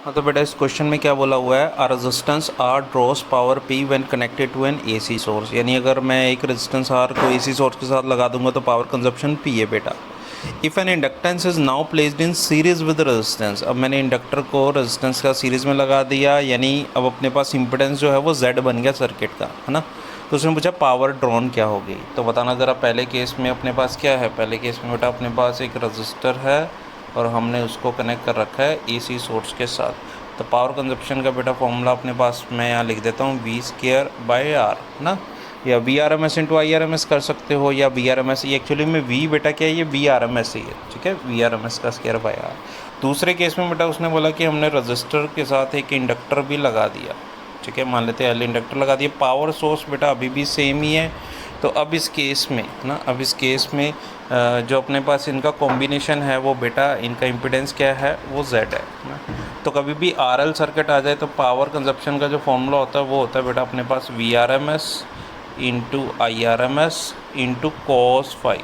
हाँ तो बेटा इस क्वेश्चन में क्या बोला हुआ है, a resistance R draws power P when connected to an AC source, यानी अगर मैं एक रेजिस्टेंस आर को एसी सोर्स के साथ लगा दूंगा तो पावर कंजप्शन पी है बेटा। If an inductance is now placed in series with resistance, अब मैंने इंडक्टर को रेजिस्टेंस का सीरीज में लगा दिया, यानी अब अपने पास इम्पिडेंस जो है वो जेड बन गया सर्किट का, है ना। तो उसने पूछा पावर ड्रॉन क्या होगी, तो बताना ज़रा। पहले केस में अपने पास क्या है, पहले केस में बेटा अपने पास एक रजिस्टर है और हमने उसको कनेक्ट कर रखा है एसी सोर्स के साथ। तो पावर कंजप्शन का बेटा फॉर्मूला अपने पास मैं यहाँ लिख देता हूँ V²/R, ना, या VRMS इंटू IRMS कर सकते हो, या VRMS, ये एक्चुअली में V बेटा क्या है, ये VRMS ही है, ठीक है, VRMS का स्क्वायर/R। दूसरे केस में बेटा उसने बोला कि हमने रजिस्टर के साथ एक इंडक्टर भी लगा दिया, ठीक है, मान लेते हैं इंडक्टर लगा दिया। पावर सोर्स बेटा अभी भी सेम ही है। तो अब इस केस में ना, अब इस केस में जो अपने पास इनका कॉम्बिनेशन है वो बेटा, इनका इम्पिडेंस क्या है, वो Z है ना। तो कभी भी RL सर्किट आ जाए तो पावर कंजप्शन का जो फॉर्मूला होता है वो होता है बेटा अपने पास VRMS into IRMS into cos phi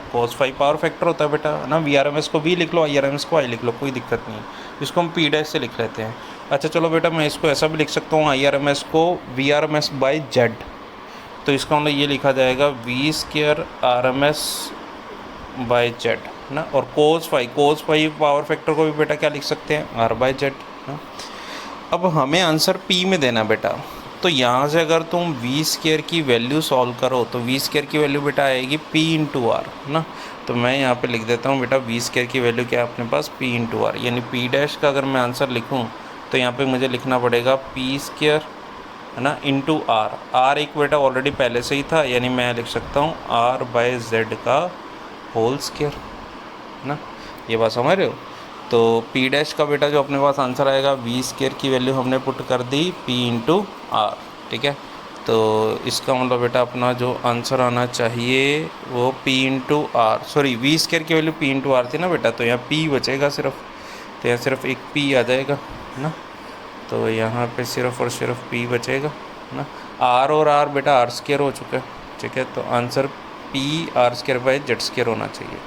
power factor होता है बेटा, ना। VRMS को V लिख लो, IRMS को I लिख लो, कोई दिक्कत नहीं। इसको हम P डैश से लिख लेते हैं। अच्छा चलो बेटा, मैं इसको ऐसा भी लिख सकता हूँ, IRMS को VRMS/Z। तो इसका मतलब ये लिखा जाएगा V²RMS/Z, ना। और cos फाई पावर फैक्टर को भी बेटा क्या लिख सकते हैं, R/Z, ना। अब हमें आंसर P में देना बेटा। तो यहाँ से अगर तुम V² की वैल्यू सॉल्व करो तो V² की वैल्यू बेटा आएगी P इंटू R, ना। तो मैं यहाँ पे लिख देता हूँ बेटा V² की वैल्यू क्या है अपने पास, P इंटू R, यानी P डैश का अगर मैं आंसर लिखूँ तो यहाँ पे मुझे लिखना पड़ेगा P², है ना, इंटू R एक बेटा ऑलरेडी पहले से ही था, यानी मैं लिख सकता हूँ R/Z का होल स्क्वायर, है ना। ये बात समझ रहे हो। तो P डैश का बेटा जो अपने पास आंसर आएगा, V² की वैल्यू हमने पुट कर दी P इंटू R, ठीक है। तो इसका मतलब बेटा अपना जो आंसर आना चाहिए वो P into R, sorry V² की वैल्यू P इंटू R थी ना बेटा, तो यहाँ P बचेगा सिर्फ, तो यहाँ सिर्फ एक P आ जाएगा, है ना। तो यहाँ पे सिर्फ और सिर्फ P बचेगा, ना। R और R बेटा R² हो चुका है, ठीक है। तो answer P R² by Z² होना चाहिए।